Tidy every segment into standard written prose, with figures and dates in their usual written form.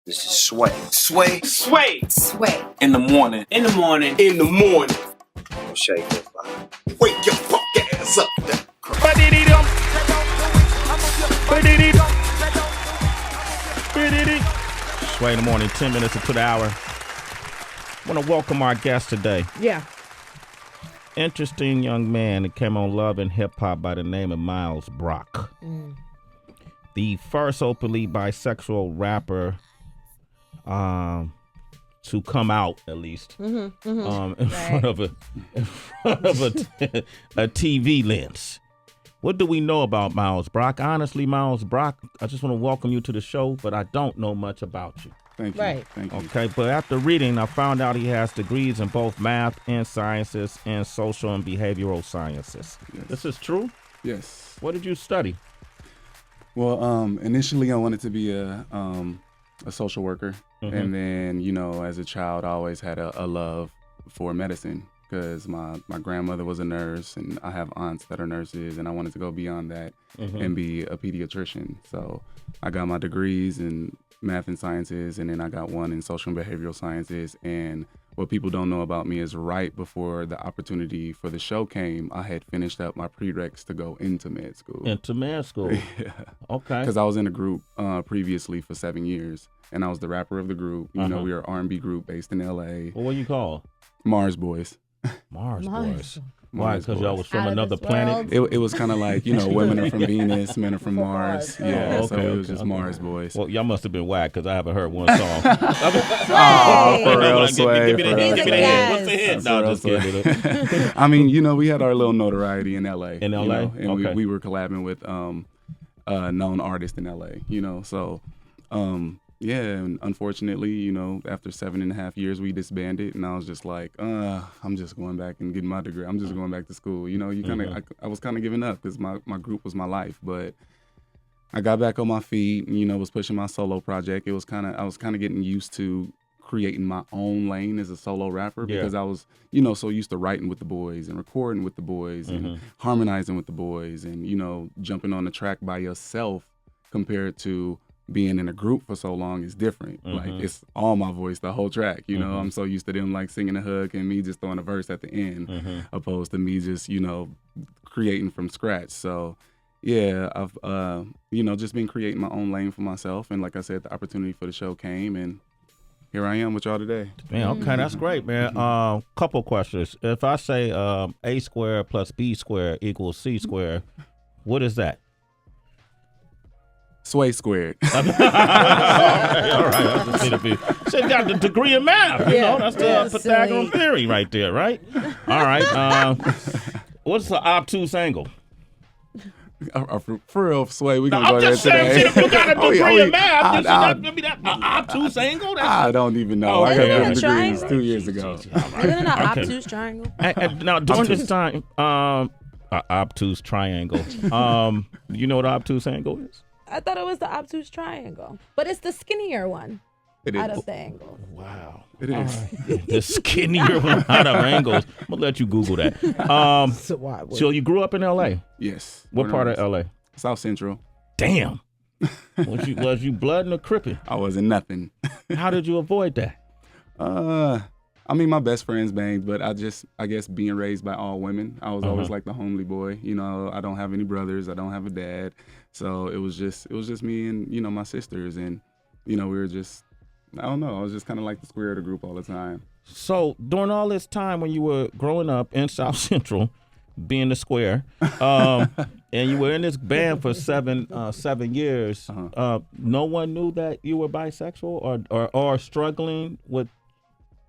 This is Sway. Sway. Sway. Sway. In the morning. In the morning. In the morning. Don't shake your body. Wake your fuck ass up. Sway in the morning, 10 minutes into the hour. I want to welcome our guest today. Yeah. Interesting young man that came on Love and Hip Hop by the name of Miles Brock. The first openly bisexual rapper to come out, at least, in front of a TV lens. What do we know about Miles Brock? Honestly, Miles Brock, I just want to welcome you to the show, but I don't know much about you. Thank you. Right. Thank you. Okay, but after reading, I found out he has degrees in both math and sciences and social and behavioral sciences. Yes. This is true? Yes. What did you study? Well, initially I wanted to be a social worker, and then as a child I always had a love for medicine because my grandmother was a nurse, and I have aunts that are nurses, and I wanted to go beyond that and be a pediatrician. So I got my degrees in math and sciences, and then I got one in social and behavioral sciences. And what people don't know about me is right before the opportunity for the show came, I had finished up my prereqs to go into med school. Into med school. Yeah. Okay. Because I was in a group previously for 7 years, and I was the rapper of the group. We were an R&B group based in L.A. Well, what do you call? Mars Boys. Mars Boys. Why? Mars Because y'all Boys. was from Out of another this planet? world. It was kind of like, women are from Venus, men are from Mars. Yeah, Oh, so okay, it was okay, just okay. Mars Boys. Well, y'all must have been whack because I haven't heard one song. Oh, for real, Sway. Give me the for real, hit. Give me the Sway. hit. What's the hit? No, For just real, kidding. I mean, we had our little notoriety in L.A. In LA? And Okay. we were collabing with known artists in L.A., so... yeah, and unfortunately, after 7.5 years, we disbanded, and I was just like, I'm just going back and getting my degree. I'm just going back to school. I was kind of giving up because my group was my life, but I got back on my feet and, was pushing my solo project. I was kind of getting used to creating my own lane as a solo rapper because I was, so used to writing with the boys and recording with the boys and harmonizing with the boys and, jumping on the track by yourself compared to being in a group for so long is different. Like, it's all my voice, the whole track, I'm so used to them like singing a hook and me just throwing a verse at the end opposed to me just, creating from scratch. So yeah, I've, just been creating my own lane for myself. And like I said, the opportunity for the show came, and here I am with y'all today. Man, okay, that's great, man. Couple questions. If I say A squared plus B squared equals C squared, what is that? Sway squared. All right. I just need to be. Shit, got the degree in math. That's the Pythagorean theory right there, right? All right. What's the obtuse angle? For real, Sway, we gonna I'm go there just saying, today. if you got a degree in math, you should I- not be that obtuse angle. I don't even know. I Okay. got Isn't those it a degrees triangle? 2 years ago. Isn't it an obtuse triangle? And now during this time, obtuse triangle. You know what obtuse angle is? I thought it was the obtuse triangle, but it's the skinnier one It out is. of the angles. Wow. It is. The skinnier one out of angles. I'm gonna let you Google that. So you grew up in L.A. Yes. What part of L.A.? South Central. Damn. Was you blood or crippin'? I wasn't nothing. How did you avoid that? I mean, my best friends banged, but I guess being raised by all women, I was always like the homely boy. I don't have any brothers. I don't have a dad. So it was just me and, my sisters. And, we were just, I don't know. I was just kind of like the square of the group all the time. So during all this time when you were growing up in South Central, being the square, and you were in this band for 7 years, no one knew that you were bisexual or struggling with.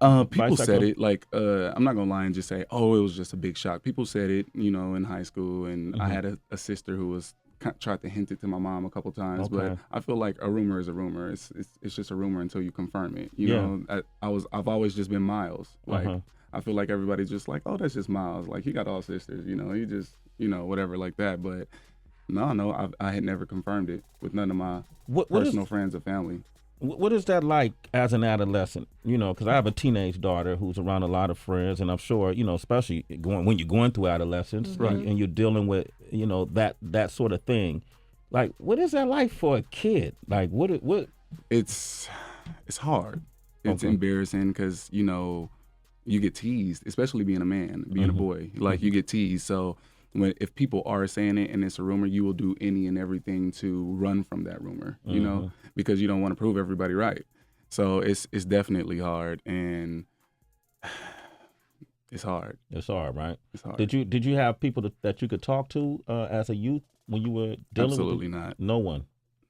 People said bisexual? it like, I'm not gonna lie and just say, oh, it was just a big shock. People said it, in high school, and I had a sister who was tried to hint it to my mom a couple times, but I feel like a rumor is a rumor. It's just a rumor until you confirm it. I've always just been Miles. Like I feel like everybody's just like, oh, that's just Miles. Like he got all sisters, he just whatever like that. But no, I had never confirmed it with none of my personal friends or family. What is that like as an adolescent? Because I have a teenage daughter who's around a lot of friends, and I'm sure, especially when you're going through adolescence, Right. and you're dealing with, that sort of thing. Like, what is that like for a kid? Like, what? It's it's hard. It's Okay. embarrassing because, you know, you get teased, especially being a man, being a boy. Like, you get teased. So if people are saying it and it's a rumor, you will do any and everything to run from that rumor, you know, because you don't want to prove everybody right. So it's definitely hard, and it's hard. It's hard, right? It's hard. Did you have people that you could talk to as a youth when you were dealing Absolutely with not. No one.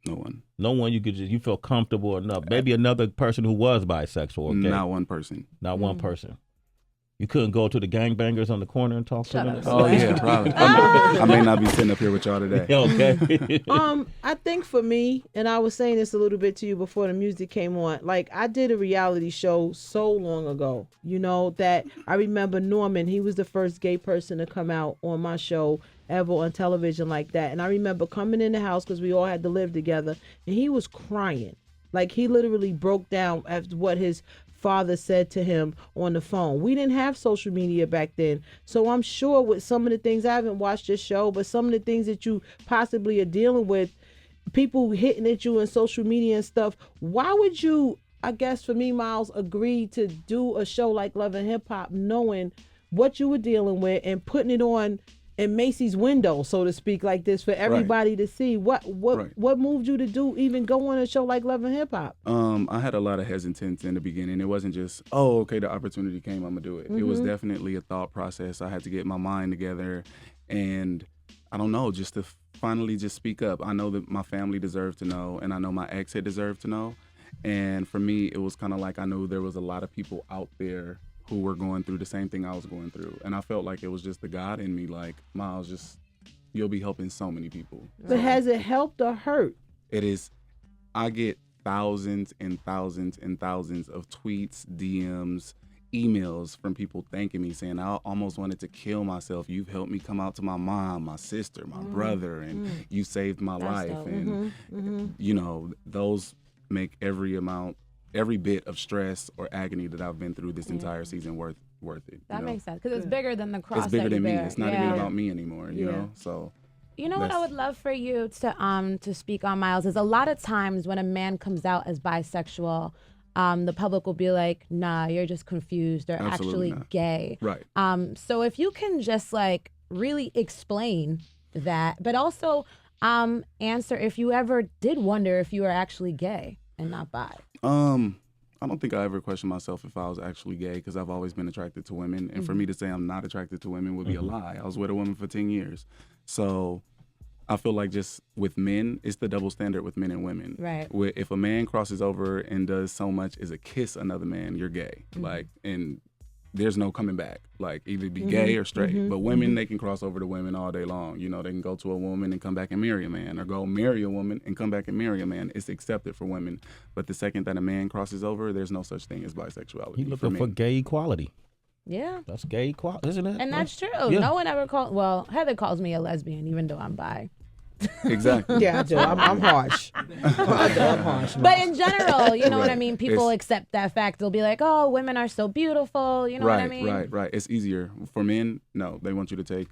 No one. No one you feel comfortable enough. Maybe another person who was bisexual. Okay? Not one person. Not one person. You couldn't go to the gangbangers on the corner and talk to them? Oh, yeah, probably. I may not be sitting up here with y'all today. Okay. I think for me, and I was saying this a little bit to you before the music came on, like I did a reality show so long ago, you know, that I remember Norman, he was the first gay person to come out on my show ever on television like that. And I remember coming in the house because we all had to live together, and he was crying. Like, he literally broke down after what his father said to him on the phone. We didn't have social media back then. So I'm sure with some of the things, I haven't watched this show, but some of the things that you possibly are dealing with, people hitting at you in social media and stuff, why would you, I guess for me, Miles, agree to do a show like Love and Hip Hop knowing what you were dealing with and putting it on in Macy's window, so to speak, like this for everybody to see? What moved you to do even go on a show like Love and Hip Hop? I had a lot of hesitance in the beginning. It wasn't just, oh, okay, the opportunity came, I'm gonna do it. It was definitely a thought process. I had to get my mind together, and I don't know, just to finally just speak up. I know that my family deserved to know, and I know my ex had deserved to know. And for me, it was kind of like I knew there was a lot of people out there who were going through the same thing I was going through. And I felt like it was just the God in me, like, Miles, you'll be helping so many people. But has it helped or hurt? It is. I get thousands and thousands and thousands of tweets, DMs, emails from people thanking me, saying, I almost wanted to kill myself. You've helped me come out to my mom, my sister, my brother, and you saved my life. Dope. And, you know, those make every bit of stress or agony that I've been through this entire season worth it. That makes sense, because it's bigger than the cross. It's bigger that you than me. bear. It's not even about me anymore, you know? So you know what I would love for you to speak on, Miles, is a lot of times when a man comes out as bisexual, the public will be like, nah, you're just confused. They're Absolutely actually not. gay. Right. So if you can just like really explain that, but also answer if you ever did wonder if you were actually gay and not bi. I don't think I ever questioned myself if I was actually gay, because I've always been attracted to women. And for me to say I'm not attracted to women would be a lie. I was with a woman for 10 years. So I feel like just with men, it's the double standard with men and women. Right. If a man crosses over and does so much as a kiss another man, you're gay. Like, and there's no coming back. Like, either be gay or straight. But women, they can cross over to women all day long. You know, they can go to a woman and come back and marry a man, or go marry a woman and come back and marry a man. It's accepted for women. But the second that a man crosses over, there's no such thing as bisexuality. He looking for gay equality. Yeah. That's gay equality, isn't it? And that's true. Yeah. No one ever called, well, Heather calls me a lesbian, even though I'm bi. Exactly. Yeah, I do. I'm harsh. I'm harsh. But in general, you know what I mean? People accept that fact. They'll be like, oh, women are so beautiful. You know what I mean? Right. It's easier. For men, no. They want you to take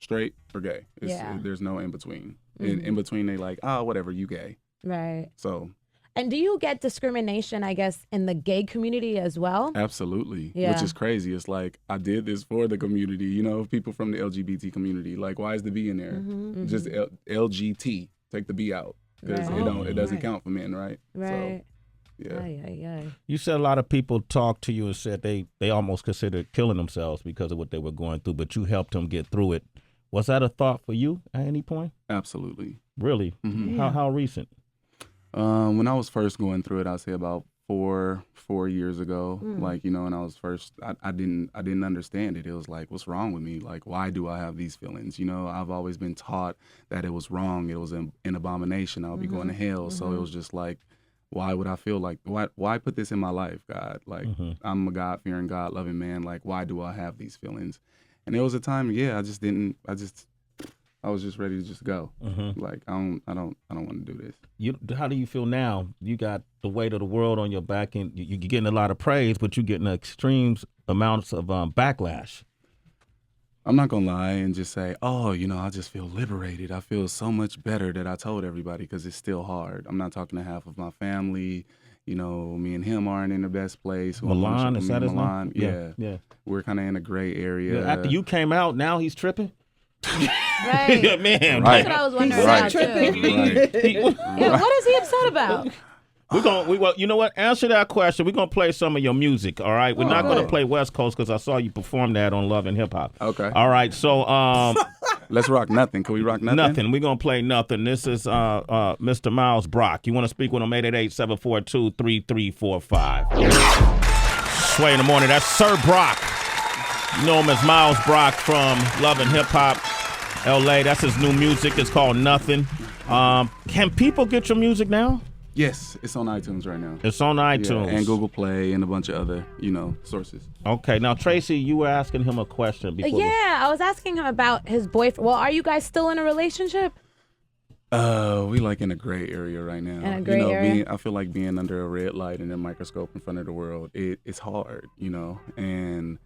straight or gay. There's no in between. In between, they like, oh, whatever, you gay. Right. So. And do you get discrimination, I guess, in the gay community as well? Absolutely. Yeah. Which is crazy. It's like, I did this for the community, you know, people from the LGBT community. Like, why is the B in there? Just LGT. Take the B out. Because it doesn't count for men, right? Right. So, yeah. Yeah. You said a lot of people talked to you and said they almost considered killing themselves because of what they were going through, but you helped them get through it. Was that a thought for you at any point? Absolutely. Really? How recent? When I was first going through it, I'd say about four years ago. Like, you know, when I was first, I didn't understand it. It was like, what's wrong with me? Like, why do I have these feelings? You know, I've always been taught that it was wrong. It was an abomination. I'll be going to hell. So it was just like, why would I feel like, why put this in my life, God? Like, I'm a God-fearing, God-loving man. Like, why do I have these feelings? And there was a time, I was just ready to just go. Like, I don't want to do this. How do you feel now? You got the weight of the world on your back, and you're getting a lot of praise, but you're getting extreme amounts of backlash. I'm not gonna lie and just say, oh, you know, I just feel liberated. I feel so much better that I told everybody, because it's still hard. I'm not talking to half of my family. you know, me and him aren't in the best place. Milan, is that his Milan, name? Yeah. We're kind of in a gray area. Yeah, after you came out, now he's tripping. Right. Yeah, man. Right. That's what I was wondering Right. about Tripping. too. Yeah, what is he upset about? You know what? Answer that question. We're gonna play some of your music. All right. We're not gonna good. play West Coast because I saw you perform that on Love and Hip Hop. Okay. All right. So Let's rock nothing. Can we rock nothing? nothing. We're gonna play nothing. This is Mr. Miles Brock. You want to speak with him? 888-742-3345. Sway in the morning. That's Sir Brock. You know him as Miles Brock from Love and Hip Hop, LA. That's his new music. It's called Nothing. Can people get your music now? Yes, it's on iTunes right now. It's on iTunes. Yeah, and Google Play and a bunch of other, sources. Okay, now Tracy, you were asking him a question before. Yeah, I was asking him about his boyfriend. Well, are you guys still in a relationship? We like in a gray area right now. In a gray area? I feel like being under a red light and a microscope in front of the world. It's hard, and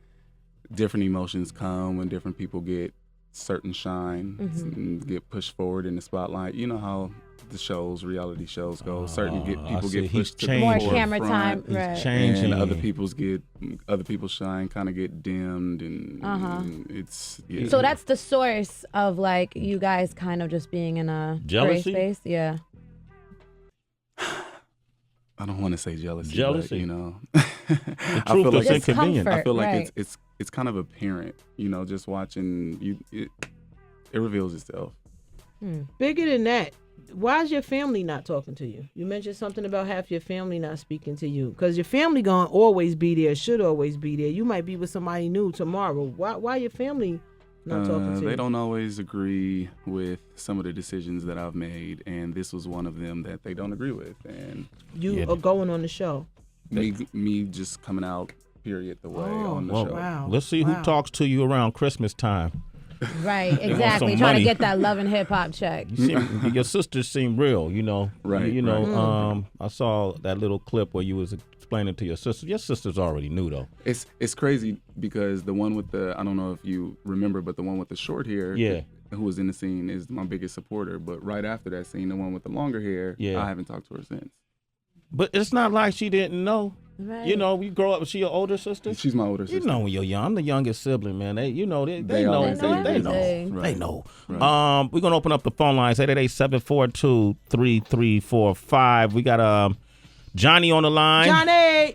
different emotions come when different people get certain shine and get pushed forward in the spotlight. You know how the reality shows go. Certain people get pushed to the more forefront. camera time, right? Changing. And other people's shine kind of get dimmed, and it's So that's the source of like you guys kind of just being in a Jealousy? gray space, yeah. I don't want to say jealousy. Jealousy? But, The truth is inconvenient. I feel like right. it's kind of apparent, just watching you. It reveals itself. Bigger than that, why is your family not talking to you? You mentioned something about half your family not speaking to you. Because your family gonna always be there, should always be there. You might be with somebody new tomorrow. Why your family not talking to you? They don't always agree with some of the decisions that I've made, and this was one of them that they don't agree with. And You are going on the show. me just coming out, period, the way on the show. Wow. Let's see who talks to you around Christmas time. Right, exactly. some Trying money. to get that love and hip hop check. Your sisters seem real, Right, I saw that little clip where you was explaining to your sisters. Your sisters already knew though. It's crazy because the one with I don't know if you remember, but the one with the short hair, who was in the scene, is my biggest supporter. But right after that scene, the one with the longer hair, I haven't talked to her since. But it's not like she didn't know. Right. We grow up. She your older sister? She's my older sister. You know when you're young. I'm the youngest sibling, man. They know. They They know. always say They know. everything. They Right. know. Right. We're gonna open up the phone lines. 888-742-3345. We got Johnny on the line.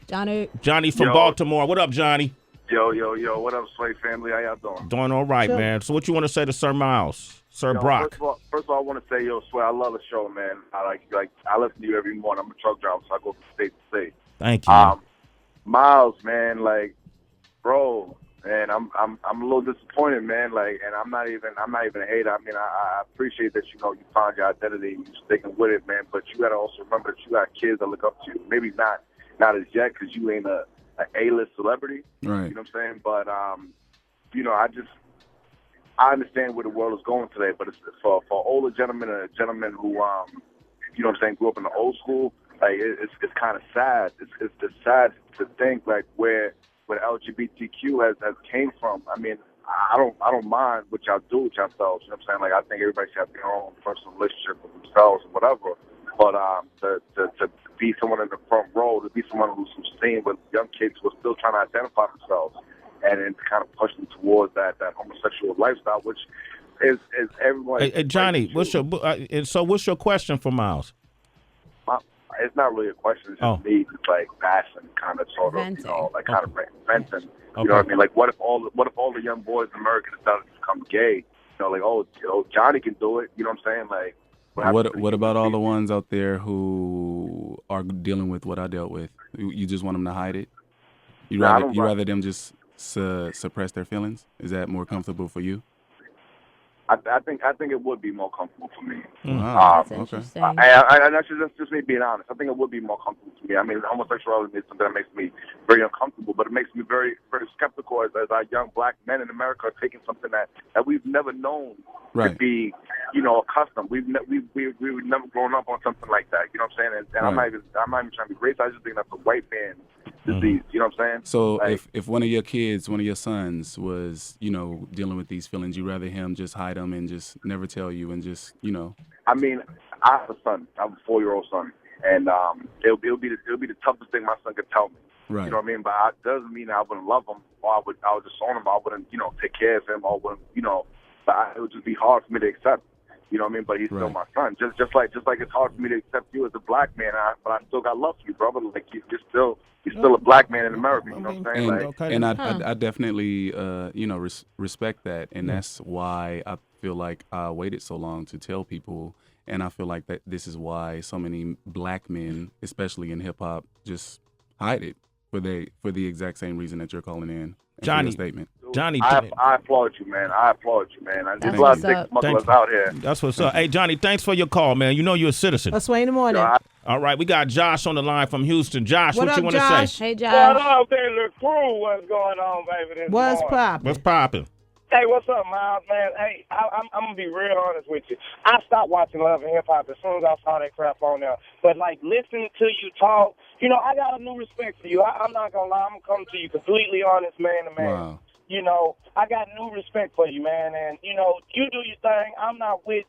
Johnny from Baltimore. What up, Johnny? Yo, what up, Sway family? How y'all doing? Doing all right, man. So what you want to say to Sir Miles, Sir Brock? First of all, I want to say, Sway, I love the show, man. I I listen to you every morning. I'm a truck driver, so I go from state to state. Thank you. Miles, man, bro, man, I'm a little disappointed, man. And I'm not even a hater. I mean, I appreciate that you found your identity and you're sticking with it, man. But you gotta also remember that you got kids that look up to you. Maybe not as yet because you ain't a A-list celebrity. Right. You know what I'm saying? But I understand where the world is going today. But it's for older gentlemen and a gentleman who grew up in the old school. It's kind of sad. It's sad to think where LGBTQ has came from. I mean, I don't mind what y'all do with yourselves. You know what I'm saying? I think everybody should have their own personal relationship with themselves and whatever. But to be someone in the front row, to be someone who's seen with young kids who are still trying to identify themselves, and then to kind of push them towards that homosexual lifestyle, which is everyone. Hey, Johnny, what's your question for Miles? It's not really a question. It's just me, bashing, kind of, sort of, venting. kind of venting. Okay. You know what I mean? What if all the young boys in America decided to become gay? Johnny can do it. You know what I'm saying? What about all the ones out there who are dealing with what I dealt with? You just want them to hide it? You rather them just suppress their feelings? Is that more comfortable for you? I think it would be more comfortable for me. Wow. That's interesting. And that's just me being honest. I think it would be more comfortable for me. I mean, homosexuality is something that makes me very uncomfortable, but it makes me very, very skeptical as our young black men in America are taking something that we've never known to be, accustomed. We've never grown up on something like that. You know what I'm saying? And I'm not even trying to be racist. I just think that's a white man disease. You know what I'm saying? So if one of your kids, one of your sons was, dealing with these feelings, you rather him just hide them and just never tell you and just, I mean, I have a son. I have a 4-year-old son. and it'll be the toughest thing my son could tell me. Right. You know what I mean? But it doesn't mean I wouldn't love him, or I would disown him, or I wouldn't, take care of him, or wouldn't, but it would just be hard for me to accept. You know what I mean? But he's still my son. Just like it's hard for me to accept you as a black man, but I still got love for you, brother. Like you're still a black man in America. You know what I'm saying? I definitely respect that, and that's why I feel like I waited so long to tell people, and I feel like that this is why so many black men, especially in hip hop, just hide it for the exact same reason that you're calling in. Johnny, statement. Johnny, I applaud you, man. There's a lot of dick smugglers out here. That's what's up. Hey, Johnny, thanks for your call, man. You know you're a citizen. Let's Sway in the morning. All right, we got Josh on the line from Houston. Josh, what you want to say? Hey, Josh. What up, the crew? What's going on, baby? What's poppin'? What's poppin'? Hey, what's up, Miles, man? Hey, I'm going to be real honest with you. I stopped watching Love and Hip Hop as soon as I saw that crap on there. But, listening to you talk, I got a new respect for you. I'm not going to lie. I'm going to come to you completely honest, man to man. Wow. I got new respect for you, man. And, you do your thing. I'm not with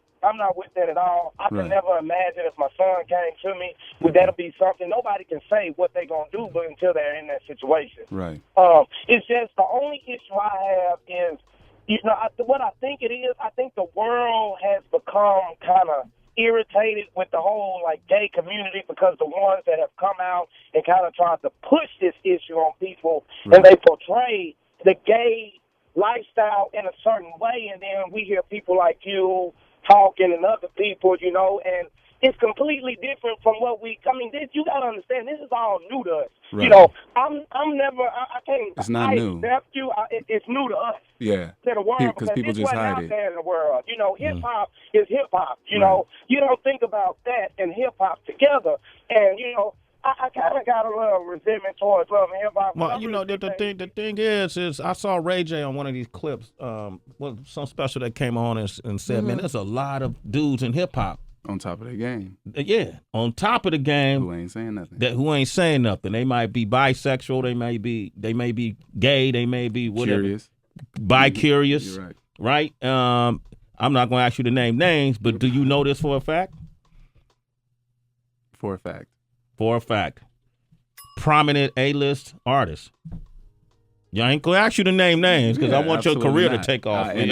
that at all. I could never imagine if my son came to me, that'll be something. Nobody can say what they're going to do but until they're in that situation. Right. It's just the only issue I have is, what I think it is, I think the world has become kind of irritated with the whole, gay community because the ones that have come out and kind of tried to push this issue on people, and they portray the gay lifestyle in a certain way, and then we hear people like you talking and other people, and it's completely different from what you got to understand, this is all new to us. Right. I'm never, I can't. It's not new. Accept you. It's new to us. Yeah. To the world, because people just hide out it. there in the world. Hip hop is hip hop. You don't think about that and hip hop together. And I kind of got a little resentment towards Love and Hip Hop. Well, the thing is I saw Ray J on one of these clips, some special that came on and said, man, there's a lot of dudes in hip hop. On top of the game. Yeah, on top of the game. Who ain't saying nothing. Who ain't saying nothing. They might be bisexual, they may be gay, they may be whatever. Curious. Bi-curious. You're right. Right? I'm not going to ask you to name names, but do you know this for a fact? For a fact. For a fact. Prominent A-list artists. I ain't going to ask you to name names because I want your career to take off. And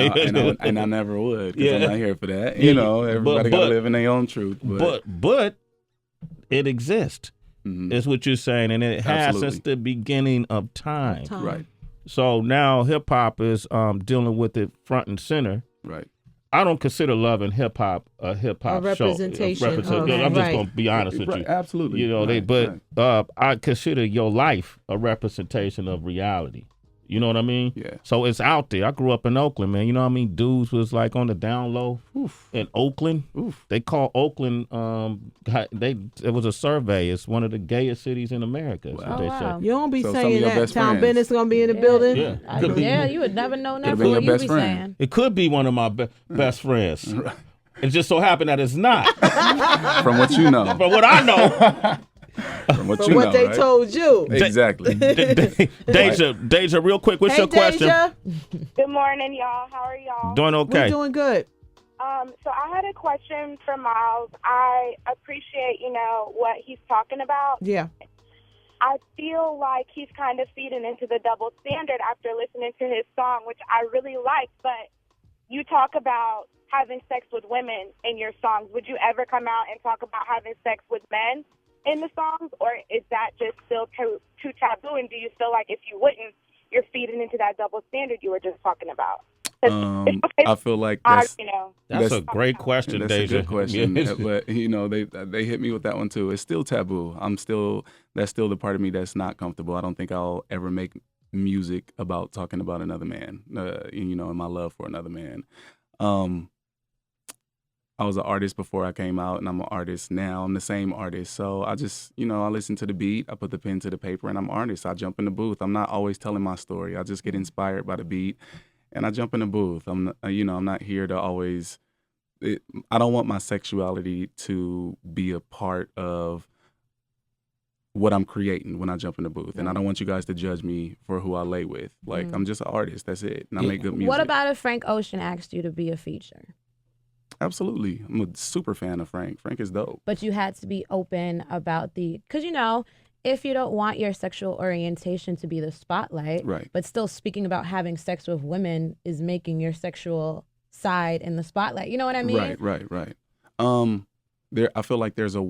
I never would because I'm not here for that. Everybody got to live in their own truth. But it exists, is what you're saying, and it has since the beginning of time. Right. So now hip-hop is dealing with it front and center. Right. I don't consider Love and Hip Hop a hip hop representation. I'm just going to be honest with you. Absolutely. I consider your life a representation of reality. You know what I mean? Yeah. So it's out there. I grew up in Oakland, man. You know what I mean? Dudes was on the down low in Oakland. They call Oakland. It was a survey. It's one of the gayest cities in America. That's what they say. You don't be saying that. Tom Bennett's gonna be in the building. Yeah. You would never know that. Been your What you best be friend. saying? It could be one of my best friends. It just so happened that it's not. From what you know. From what I know. From what they right? told you. Exactly. Deja, real quick, what's your question? Good morning, y'all. How are y'all? Doing okay. We're doing good. So I had a question for Miles. I appreciate, what he's talking about. Yeah. I feel like he's kind of feeding into the double standard after listening to his song, which I really like. But you talk about having sex with women in your songs. Would you ever come out and talk about having sex with men in the songs, or is that just still too taboo? And do you feel like if you wouldn't, you're feeding into that double standard you were just talking about? I feel like that's a great question, that's Deja. a good question. But they hit me with that one too. It's still taboo. That's still the part of me that's not comfortable. I don't think I'll ever make music about talking about another man. And my love for another man. I was an artist before I came out, and I'm an artist now. I'm the same artist. So I just, I listen to the beat, I put the pen to the paper, and I'm an artist. I jump in the booth. I'm not always telling my story. I just get inspired by the beat, and I jump in the booth. I'm not here to always. I don't want my sexuality to be a part of what I'm creating when I jump in the booth, and I don't want you guys to judge me for who I lay with. I'm just an artist. That's it, and I make good music. What about if Frank Ocean asked you to be a feature? Absolutely. I'm a super fan of Frank. Frank is dope. But you had to be open about because, if you don't want your sexual orientation to be the spotlight, Right. but still speaking about having sex with women is making your sexual side in the spotlight. You know what I mean? Right. I feel like there's a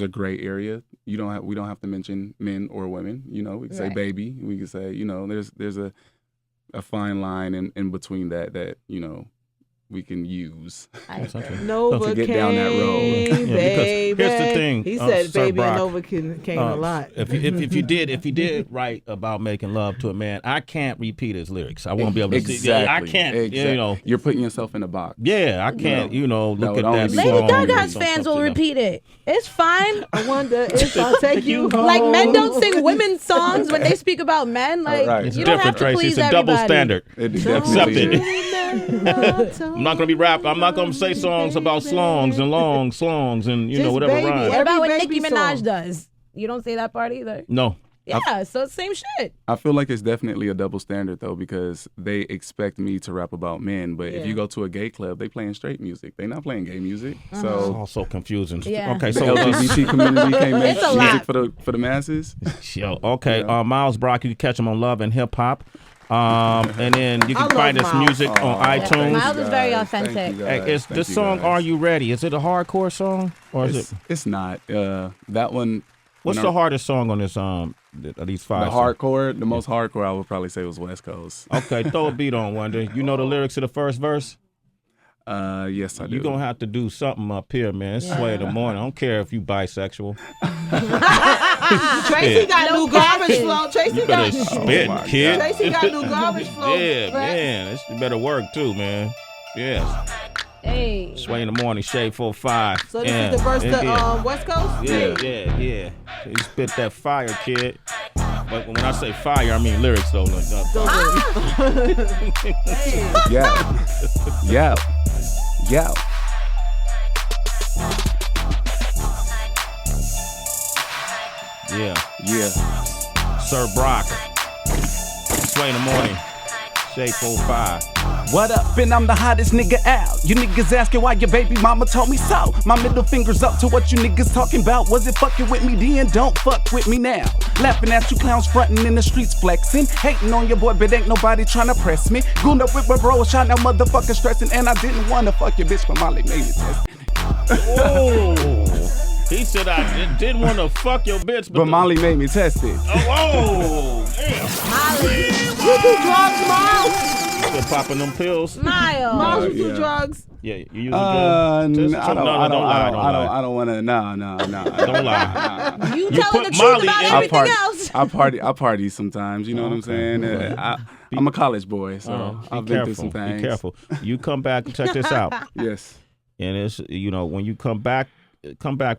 gray area. We don't have to mention men or women. We can say baby. We can say, there's a fine line in between that we can use Nova to get down that road. Baby. Here's the thing. He said Sir baby Brock, and Nova came a lot. If you did write about making love to a man, I can't repeat his lyrics. I won't be able to. Exactly. I can't. Exactly. You're putting yourself in a box. Yeah, I can't. Look at that. Lady song Gaga's and fans will something repeat it. It's fine. I wonder if I'll take you home. Like men don't sing women's songs when they speak about men. Like Right. It's you don't different, have to Tracy. please It's a double everybody. standard. It Accept definitely it. is. I'm not gonna be rap. I'm not gonna say songs about slongs and long slongs and Just whatever baby. rhymes. What about what Every Nicki baby Minaj song. does? You don't say that part either. No. Yeah, so it's same shit. I feel like it's definitely a double standard though, because they expect me to rap about men, but if you go to a gay club, they playing straight music. They not playing gay music. It's So also confusing. Yeah. Okay, the so LGBT community can't make It's a music lot. for the masses. okay. Yeah. Miles Brock, you can catch him on Love and Hip Hop. And then you I can find love his music Miles. on iTunes. Miles is very Guys, thank authentic. you Hey, guys. is Thank this you song guys. "Are You Ready"? Is it a hardcore song or is it? It's not. That one. What's when the I- hardest song on this? These The five. hardcore, the most hardcore, I would probably say was West Coast. Okay, throw a beat on, Wonder. You know the lyrics to the first verse? Yes, I do. You're going to have to do something up here, man. It's Sway in the morning. I don't care if you bisexual. Tracy got new garbage flow. Tracy You better got spit, my kid. Tracy got new garbage flow. Yeah, man. This better work, too, man. Yes. Hey. Sway in the morning, Shade 45. So this is the verse to West Coast? Yeah. You spit that fire, kid. But when I say fire, I mean lyrics, though. Yeah. Yeah. Sir Brock. Sway in the morning. Shade 45. What up? And I'm the hottest nigga out. You niggas asking why your baby mama told me so. My middle finger's up to what you niggas talking about. Was it fucking with me then? Don't fuck with me now. Laughing at you clowns frontin' in the streets flexing. Hating on your boy, but ain't nobody tryna press me. Gooned up with my bro, shot now motherfucking stressing. And I didn't wanna fuck your bitch, but Molly made me test. Oh. He said I didn't want to fuck your bitch, But Molly made me test it. Oh, damn. Molly. You do drugs, Miles? Still popping them pills? Miles. Miles, you do yeah. drugs? Yeah, you use a drug? I don't lie. I don't want to. No. Don't lie. You You telling put the truth Molly about in- everything else. I party sometimes. You know what I'm saying? I'm a college boy, so I've been through some things. Be careful. You come back and check this out. Yes. And it's when you come back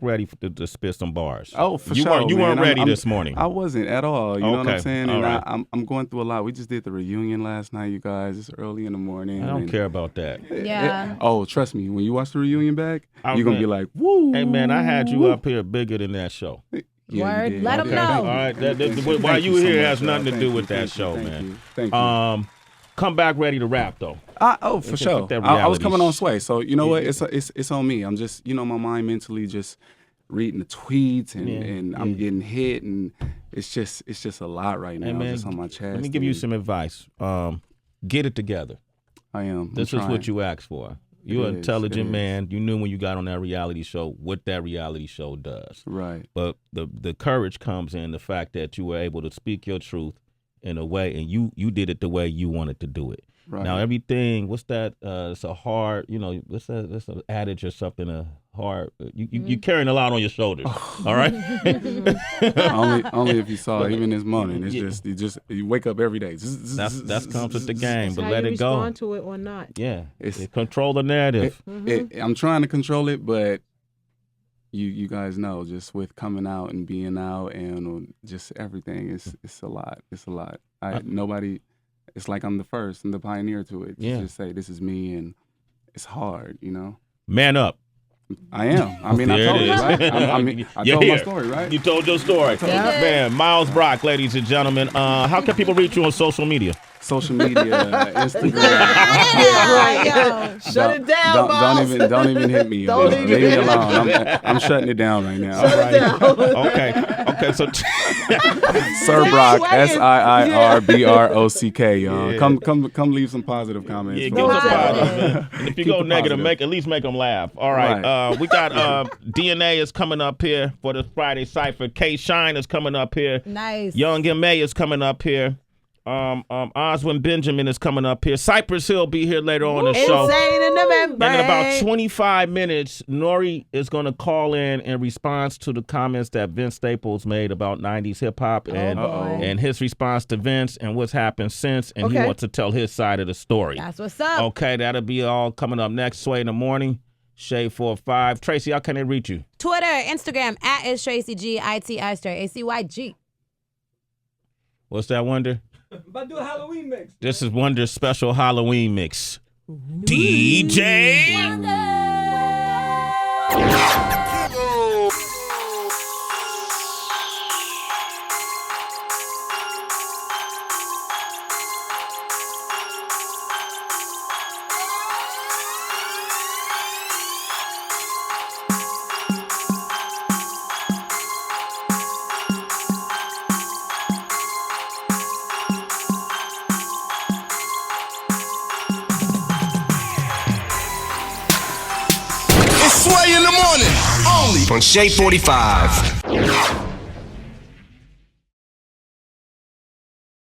ready to spit some bars. Oh, for you sure. Weren't, you man. weren't ready I'm- this morning. I wasn't at all. You know what I'm Okay. saying? All And right. I'm going through a lot. We just did the reunion last night, you guys. It's early in the morning. I don't and- care about that. Yeah. Oh, trust me. When you watch the reunion back, I you're gonna be mean- like, "Woo!" Hey man, I had you up here bigger than that show. Yeah, Word. you did. Let 'em Okay. know. All right, why Thank you so here much, has nothing to y'all. do Thank with you, that thank show, you, man. Thank you. Come back ready to rap though. For Fuck sure. that I was reality coming on sh- Sway, so you know what? It's on me. I'm just my mind mentally just reading the tweets and I'm getting hit, and it's just a lot right now. Hey, man, just on my chest. Let me give you and some advice. Get it together. I am. This is what you asked for. You're an It is, intelligent it is. man. You knew when you got on that reality show what that reality show does. Right. But the courage comes in the fact that you were able to speak your truth in a way, and you did it the way you wanted to do it. Right. Now everything, what's that? It's a hard, what's that? That's an adage or something. A hard. You carrying a lot on your shoulders. All right. only if you saw it, even this morning. It's you wake up every day. That's comes with the game, but How let you it go. respond to it or not? Yeah, It's- control the narrative. I'm trying to control it, but you guys know, just with coming out and being out and just everything, it's a lot. It's a lot. Nobody. It's like I'm the first and the pioneer to it. Yeah. Just say this is me, and it's hard. Man up. I am. I mean, I There told it you, is. right? I You're told my here. story, right? You told your story. Man, Miles Brock, ladies and gentlemen. How can people reach you on social media? Social media, Instagram. Shut it down, Miles. Don't even hit me. Don't even Leave me hit me. alone. I'm shutting it down right now. Okay. So Sir Brock, Sway is- SIIRBROCK, y'all. Yeah. Come leave some positive comments. Yeah, for give me. us a positive. And if you Keep go it negative, positive. at least make them laugh. All right. Right. We got DNA is coming up here for the Friday Cypher. K Shine is coming up here. Nice. Young M.A. is coming up here. Oswin Benjamin is coming up here. Cypress Hill be here later on in the show. Insane in the membrane. And in about 25 minutes, Nori is going to call in response to the comments that Vince Staples made about 90s hip hop and his response to Vince and what's happened since. And he wants to tell his side of the story. That's what's up. Okay, that'll be all coming up next. Sway in the morning. Shade 4-5. Tracy, how can they reach you? Twitter, Instagram, @is Tracy GITI_ACYG. What's that, Wonder? About to do a Halloween mix. This is Wonder's special Halloween mix. DJ. It's Sway in the morning. Only On Shade 45.